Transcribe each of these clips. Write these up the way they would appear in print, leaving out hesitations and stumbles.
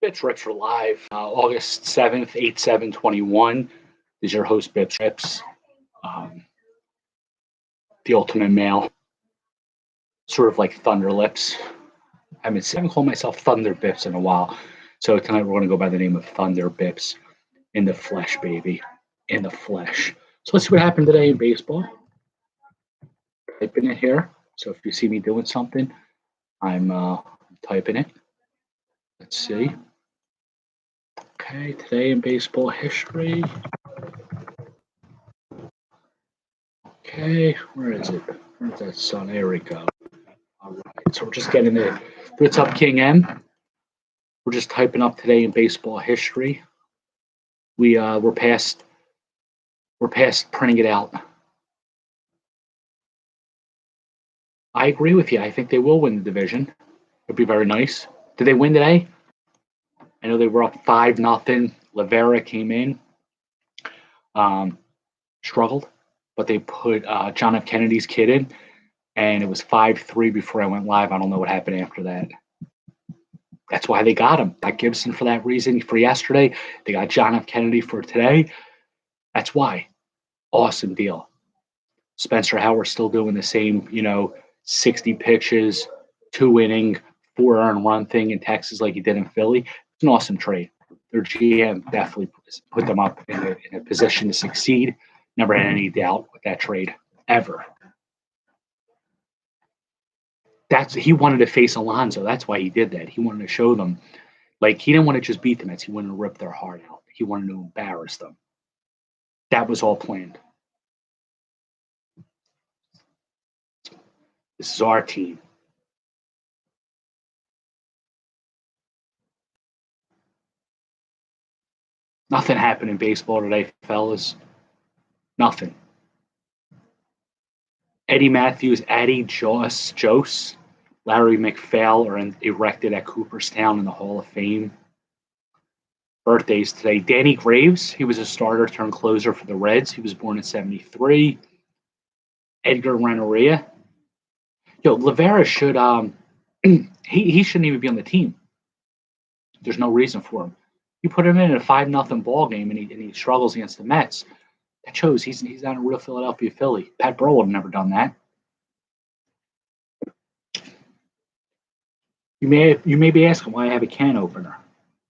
Bps Rips are live August 7th, 8/7/21. This is your host, Bps Rips, um, the ultimate male, sort of like Thunder Lips. I haven't called myself Thunder Bips in a while. So tonight we're going to go by the name of Thunder Bips in the flesh, baby. In the flesh. So let's see what happened today in baseball. Typing it here. So if you see me doing something, I'm typing it. Let's see. Okay, today in baseball history. Okay, where is it? Where's that sun? There we go. All right, so we're just getting the What's up, King M? We're just typing up today in baseball history. We're past printing it out. I agree with you. I think they will win the division. It'd be very nice. Did they win today? I know they were up 5-0. Lavera came in, struggled, but they put John F. Kennedy's kid in, and it was 5-3 before I went live. I don't know what happened after that. That's why they got him. Got Gibson for that reason for yesterday. They got John F. Kennedy for today. That's why. Awesome deal. Spencer Howard still doing the same, 60 pitches, 2 inning, 4 earned run thing in Texas like he did in Philly. It's an awesome trade. Their GM definitely put them up in a position to succeed. Never had any doubt with that trade, ever. He wanted to face Alonso. That's why he did that. He wanted to show them, like, he didn't want to just beat the Mets. He wanted to rip their heart out. He wanted to embarrass them. That was all planned. This is our team. Nothing happened in baseball today, fellas. Nothing. Eddie Matthews, Addie Jose, Larry McPhail are erected at Cooperstown in the Hall of Fame. Birthdays today. Danny Graves, he was a starter turned closer for the Reds. He was born in 1973. Edgar Renteria. Lavera should he shouldn't even be on the team. There's no reason for him. You put him in a 5-0 ball game and he struggles against the Mets. That shows he's not a real Philadelphia Philly. Pat Burrell would have never done that. You may be asking why I have a can opener.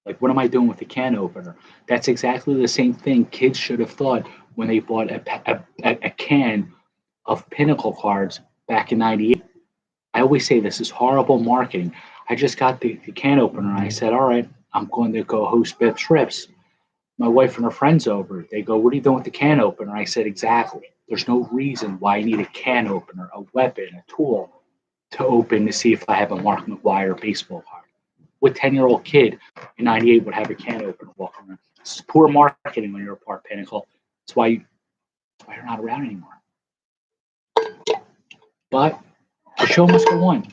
Like, what am I doing with the can opener? That's exactly the same thing kids should have thought when they bought a can of Pinnacle cards back in '98. I always say this is horrible marketing. I just got the can opener and I said, all right, I'm going to go host Bps Rips. My wife and her friends over. They go, what are you doing with the can opener? I said, exactly. There's no reason why I need a can opener, a weapon, a tool to open to see if I have a Mark McGwire baseball card. What 10-year-old kid in '98 would have a can opener walking around? This is poor marketing when you're a part Pinnacle. That's why you're not around anymore. But the show must go on.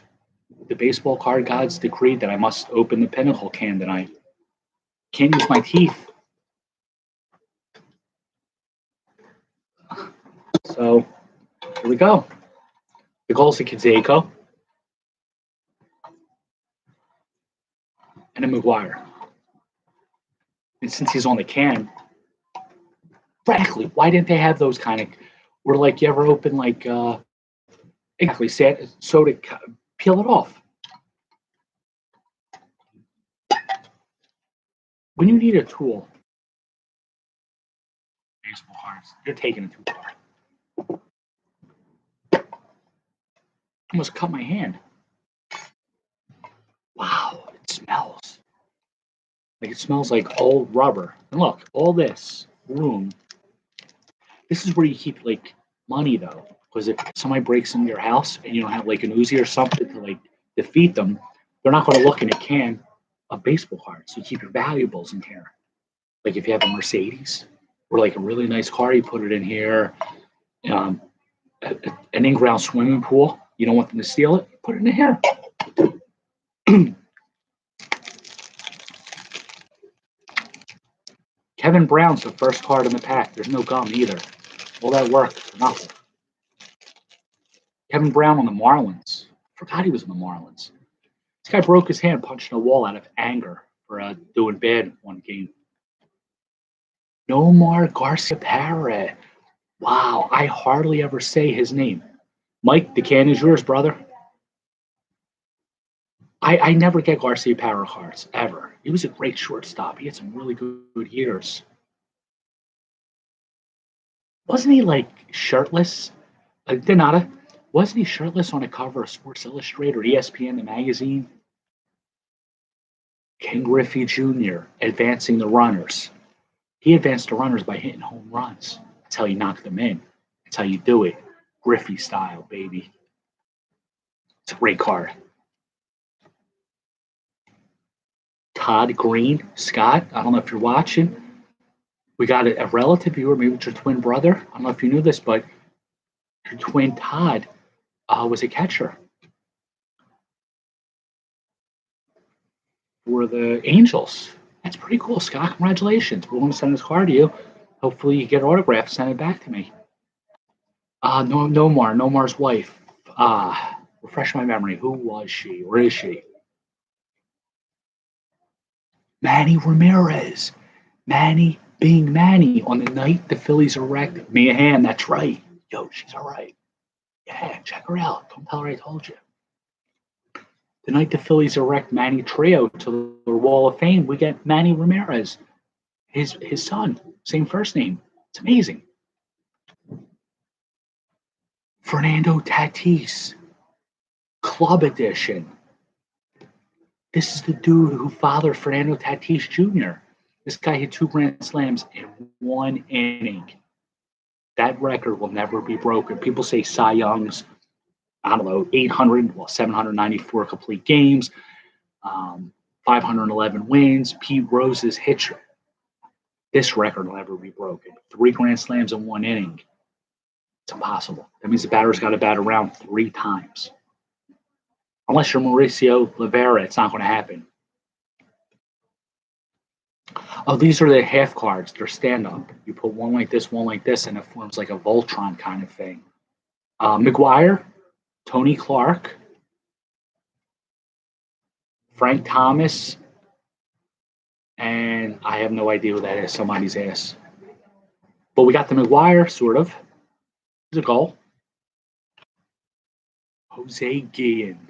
The baseball card gods decreed that I must open the Pinnacle can tonight. Can't use my teeth. So here we go. The goal's a Canseco and a McGwire. And since he's on the can, frankly, why didn't they have those kind of, or like you ever open like exactly soda, peel it off. When you need a tool, baseball cards, you're taking it too far. Almost cut my hand. Wow, it smells. Like, it smells like old rubber. And look, all this room. This is where you keep like money though, because if somebody breaks into your house and you don't have like an Uzi or something to like defeat them, they're not going to look in a can of baseball cards. You keep your valuables in here. Like if you have a Mercedes or like a really nice car, you put it in here. An in-ground swimming pool, you don't want them to steal it, put it in here. Kevin Brown's the first card in the pack. There's no gum either. All that work for nothing. Kevin Brown on the Marlins. Forgot he was on the Marlins. This guy broke his hand punching a wall out of anger for doing bad in one game. Nomar Garcia Parra. Wow, I hardly ever say his name. Mike, the can is yours, brother. I never get Garcia Parra cards, ever. He was a great shortstop. He had some really good years. Wasn't he like shirtless? Donata, wasn't he shirtless on a cover of Sports Illustrated or ESPN, the magazine? Ken Griffey Jr. advancing the runners. He advanced the runners by hitting home runs. That's how you knock them in. That's how you do it. Griffey style, baby. It's a great card. Todd Green, Scott, I don't know if you're watching. We got a relative viewer, maybe it's your twin brother. I don't know if you knew this, but your twin Todd was a catcher for the Angels. That's pretty cool, Scott. Congratulations. We want to send this card to you. Hopefully, you get autographed, send it back to me. No, Nomar's wife. Refresh my memory. Who was she or is she? Manny Ramirez. Manny being Manny on the night the Phillies erect Mia Hamm. That's right. Yo, she's all right. Yeah, check her out. Don't tell her I told you. The night the Phillies erect Manny Trio to the Wall of Fame, we get Manny Ramirez, his son, same first name. It's amazing. Fernando Tatis, Club Edition. This is the dude who fathered Fernando Tatis Jr. This guy hit 2 grand slams in 1 inning. That record will never be broken. People say Cy Young's, I don't know, 794 complete games, 511 wins. Pete Rose's hit. This record will never be broken. 3 grand slams in 1 inning. It's impossible. That means the batter's got to bat around 3 times. Unless you're Mauricio Rivera, it's not going to happen. Oh, these are the half cards. They're stand-up. You put one like this, and it forms like a Voltron kind of thing. McGuire, Tony Clark, Frank Thomas, and I have no idea who that is. Somebody's ass. But we got the McGuire, sort of. There's a goal. Jose Guillen.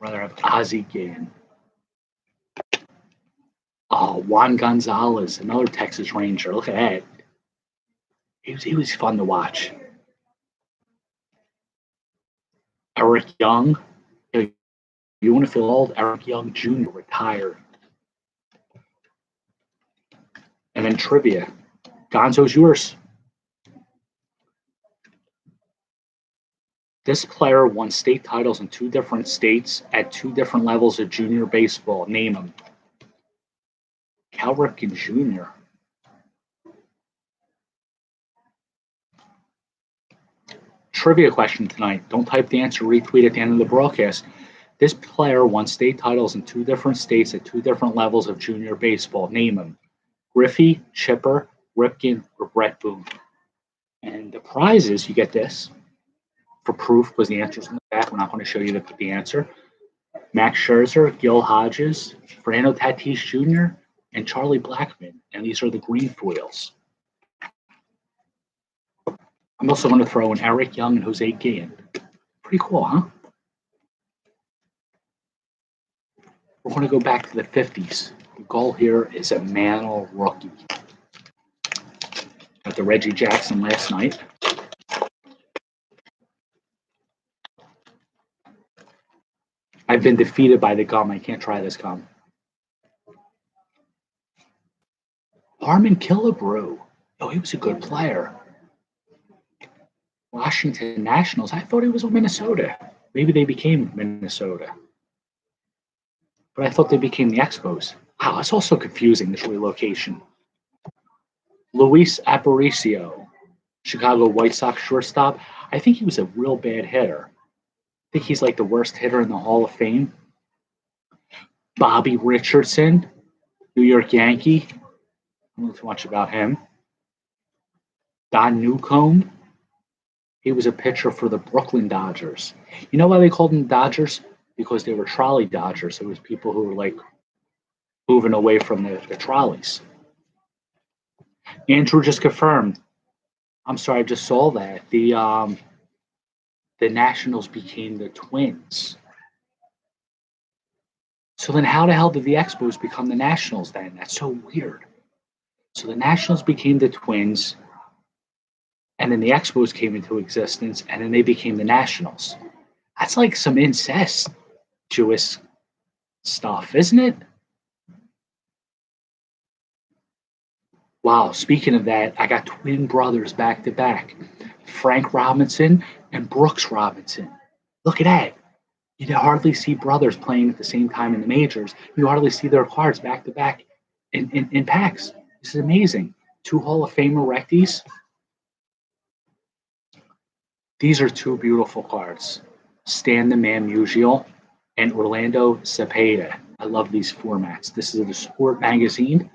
Rather have Ozzie Guillen. Oh, Juan Gonzalez, another Texas Ranger. Look at that. He was fun to watch. Eric Young. You want to feel old? Eric Young Jr. retired. And then trivia. Gonzo's yours. This player won state titles in 2 different states at 2 different levels of junior baseball. Name him. Cal Ripken Jr. Trivia question tonight. Don't type the answer, retweet at the end of the broadcast. This player won state titles in 2 different states at 2 different levels of junior baseball. Name him. Griffey, Chipper, Ripken, or Brett Boone. And the prize is you get this. For proof, because the answer's in the back. We're not going to show you the answer. Max Scherzer, Gil Hodges, Fernando Tatis Jr., and Charlie Blackmon. And these are the green foils. I'm also going to throw in Eric Young and Jose Guillen. Pretty cool, huh? We're going to go back to the 50s. The goal here is a Mantle rookie. Got the Reggie Jackson last night. I've been defeated by the gum. I can't try this gum. Harmon Killebrew. Oh, he was a good player. Washington Nationals. I thought he was with Minnesota. Maybe they became Minnesota. But I thought they became the Expos. Wow, it's all so confusing, this relocation. Luis Aparicio, Chicago White Sox shortstop. I think he was a real bad hitter. I think he's like the worst hitter in the Hall of Fame. Bobby Richardson, New York Yankee. I don't know too much about him. Don Newcomb. He was a pitcher for the Brooklyn Dodgers. You know why they called them Dodgers? Because they were trolley Dodgers. It was people who were like moving away from the trolleys. Andrew just confirmed. I'm sorry, I just saw that the Nationals became the Twins. So then, how the hell did the Expos become the Nationals then? That's so weird. So the Nationals became the Twins, and then the Expos came into existence, and then they became the Nationals. That's like some incest Jewish stuff, isn't it? Wow, speaking of that, I got twin brothers back to back, Frank Robinson and Brooks Robinson. Look at that. You hardly see brothers playing at the same time in the majors. You hardly see their cards back to back in packs. This is amazing. Two Hall of Famer recties. These are two beautiful cards. Stan the Man Musial and Orlando Cepeda. I love these formats. This is the Sport magazine.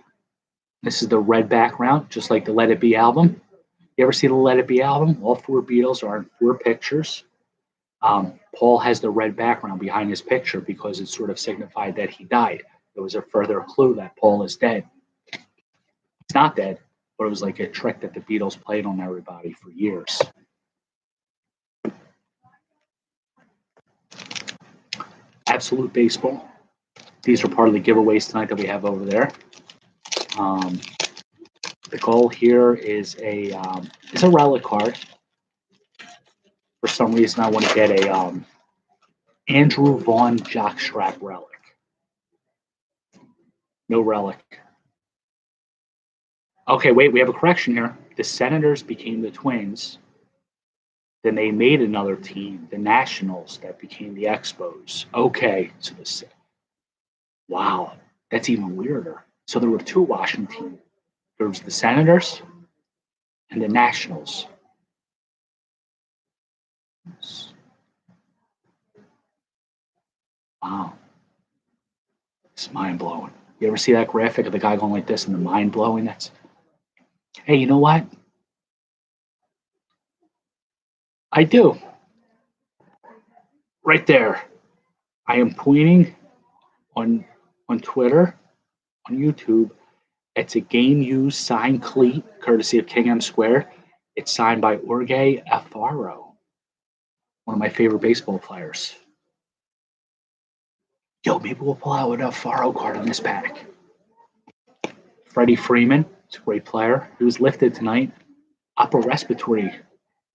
This is the red background, just like the Let It Be album. You ever see the Let It Be album? All four Beatles are in four pictures. Paul has the red background behind his picture because it sort of signified that he died. It was a further clue that Paul is dead. He's not dead, but it was like a trick that the Beatles played on everybody for years. Absolute Baseball. These are part of the giveaways tonight that we have over there. The goal here is a relic card. For some reason, I want to get a Andrew Vaughn jockstrap relic. No relic. Okay, wait, we have a correction here. The Senators became the Twins. Then they made another team, the Nationals, that became the Expos. Okay, so wow, that's even weirder. So there were two Washington teams. There was the Senators and the Nationals. Wow, it's mind blowing. You ever see that graphic of the guy going like this and the mind blowing? That's hey, you know what? I do. Right there. I am pointing on Twitter, on YouTube. It's a game used signed cleat, courtesy of King M Square. It's signed by Jorge Alfaro, one of my favorite baseball players. Yo, maybe we'll pull out an Alfaro card in this pack. Freddie Freeman, it's a great player. He was lifted tonight. Upper respiratory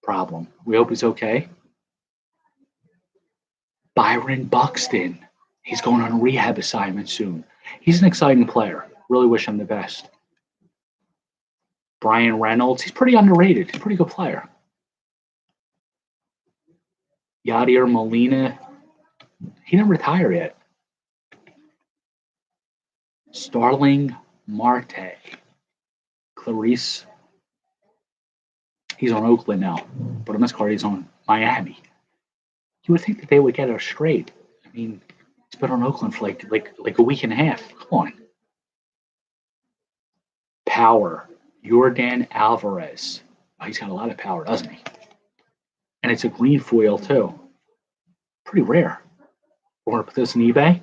problem. We hope he's okay. Byron Buxton. He's going on a rehab assignment soon. He's an exciting player. Really wish him the best. Brian Reynolds. He's pretty underrated. He's a pretty good player. Yadier Molina. He didn't retire yet. Starling Marte. Clarice. He's on Oakland now, but on this card he's on Miami. You would think that they would get us straight. I mean, he's been on Oakland for like a week and a half. Come on. Power. Jordan Alvarez. Oh, he's got a lot of power, doesn't he? And it's a green foil too. Pretty rare. We're gonna put this on eBay.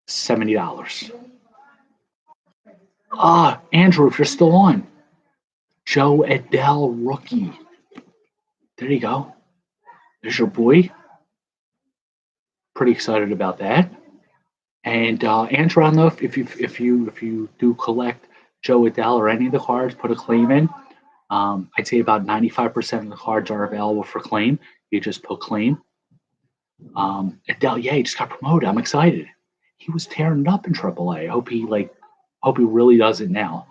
$70. Andrew, if you're still on. Joe Adele rookie. There you go. There's your boy. Pretty excited about that. And Andrew, I don't know if you do collect Joe Adele or any of the cards, put a claim in. I'd say about 95% of the cards are available for claim. You just put claim. Adele, yeah, he just got promoted. I'm excited. He was tearing it up in AAA. I hope he really does it now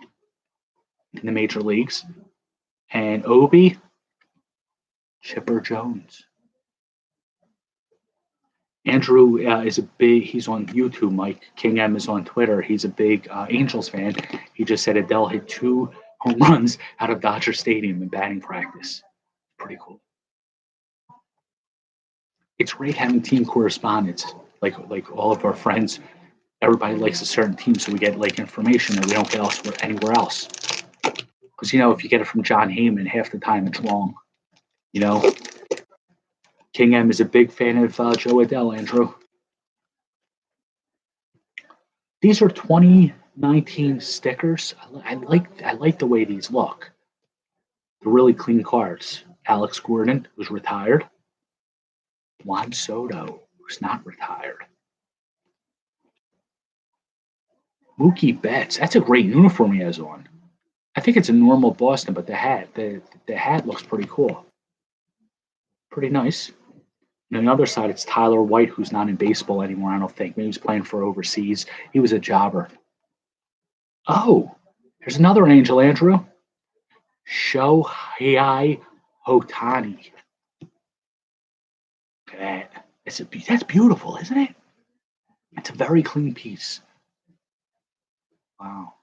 in the major leagues. And Obi, Chipper Jones. Andrew is he's on YouTube, Mike. King M is on Twitter. He's a big Angels fan. He just said Adele hit 2 home runs out of Dodger Stadium in batting practice. Pretty cool. It's great having team correspondence. Like all of our friends, everybody likes a certain team, so we get like information that we don't get anywhere else. Because if you get it from John Heyman, half the time it's wrong. King M is a big fan of Joe Adele, Andrew. These are 2019 stickers. I like the way these look. They're really clean cards. Alex Gordon, who's retired. Juan Soto, who's not retired. Mookie Betts. That's a great uniform he has on. I think it's a normal Boston, but the hat looks pretty cool. Pretty nice. And on the other side, it's Tyler White, who's not in baseball anymore, I don't think. Maybe he's playing for overseas. He was a jobber. Oh, there's another angel, Andrew. Shohei Hotani. Look at that. That's beautiful, isn't it? It's a very clean piece. Wow.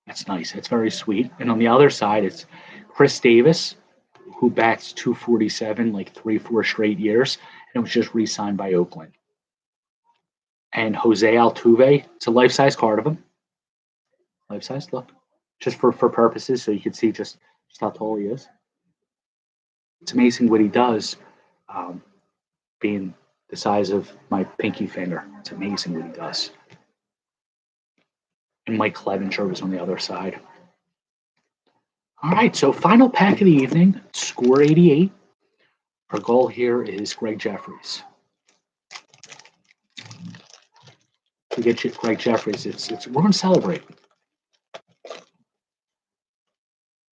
That's nice. That's very sweet. And on the other side, it's Chris Davis, who bats 247 like 3, 4 straight years, and was just re-signed by Oakland. And Jose Altuve, it's a life-size card of him. Life-size, look, just for purposes, so you can see just how tall he is. It's amazing what he does, being the size of my pinky finger. It's amazing what he does. And Mike Clevenger was on the other side. All right, so final pack of the evening, score 88. Our goal here is Greg Jeffries. To get you Greg Jeffries, we're going to celebrate.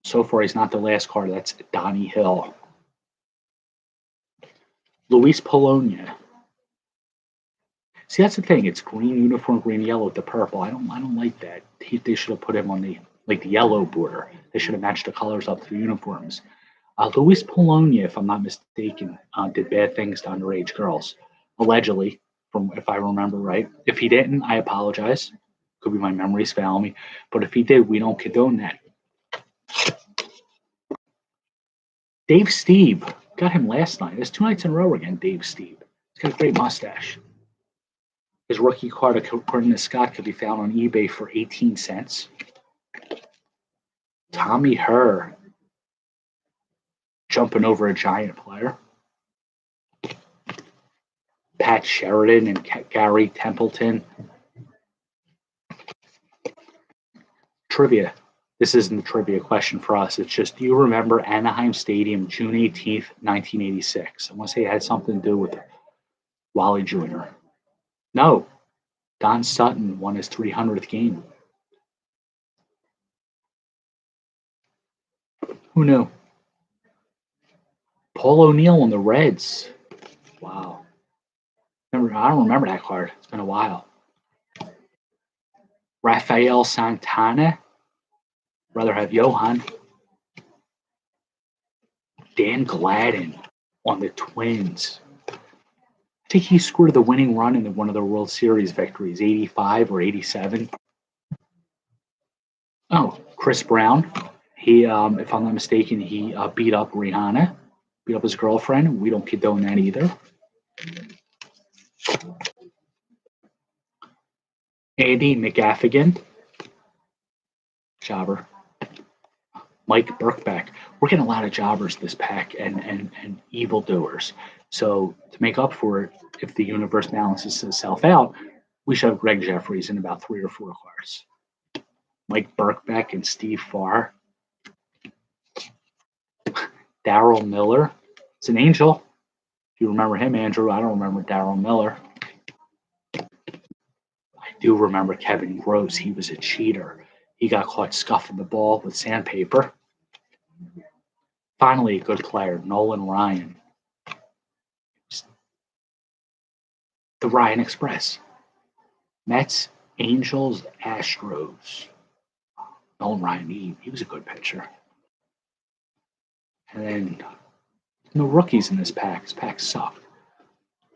So far, he's not the last card. That's Donnie Hill. Luis Polonia. See, that's the thing. It's green uniform, green yellow with the purple. I don't like that. They should have put him on the yellow border. They should have matched the colors up to the uniforms. Luis Polonia, if I'm not mistaken, did bad things to underage girls, allegedly, from if I remember right. If he didn't, I apologize. Could be my memory's failing me. But if he did, we don't condone that. Dave Steve. Got him last night. It's 2 nights in a row again, Dave Steve. He's got a great mustache. His rookie card, according to Scott, could be found on eBay for 18 cents. Tommy Herr. Jumping over a giant player. Pat Sheridan and Gary Templeton. Trivia. This isn't a trivia question for us. It's just, do you remember Anaheim Stadium, June 18th, 1986? I want to say it had something to do with Wally Jr. No. Don Sutton won his 300th game. Who knew? Paul O'Neill on the Reds. Wow. I don't remember that card. It's been a while. Rafael Santana. Rather have Johan. Dan Gladden on the Twins. I think he scored the winning run in one of the World Series victories, 85 or 87. Oh, Chris Brown. He, if I'm not mistaken, he beat up Rihanna, beat up his girlfriend. We don't condone that either. Andy McGaffigan. Jobber. Mike Birkbeck. We're getting a lot of jobbers this pack and evildoers. So to make up for it, if the universe balances itself out, we should have Greg Jeffries in about 3 or 4 cards. Mike Birkbeck and Steve Farr. Darryl Miller. It's an angel. If you remember him, Andrew, I don't remember Darryl Miller. I do remember Kevin Gross. He was a cheater. He got caught scuffing the ball with sandpaper. Finally, a good player, Nolan Ryan. The Ryan Express. Mets, Angels, Astros. Nolan Ryan, he was a good pitcher. And then no rookies in this pack. This pack sucked.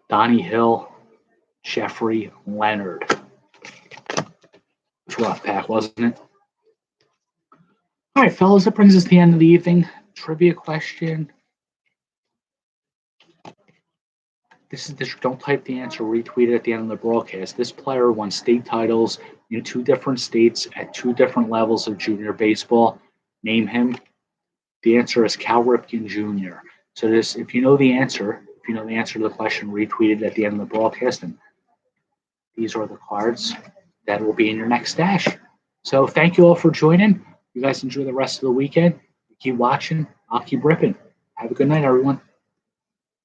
Donnie Hill, Jeffrey Leonard. It was a rough pack, wasn't it? All right, fellas, that brings us to the end of the evening. Trivia question. Don't type the answer, retweet it at the end of the broadcast. This player won state titles in 2 different states at 2 different levels of junior baseball. Name him. The answer is Cal Ripken Jr. So if you know the answer to the question, retweet it at the end of the broadcast. And these are the cards. that will be in your next stash. So thank you all for joining. You guys enjoy the rest of the weekend. Keep watching. I'll keep ripping. Have a good night, everyone.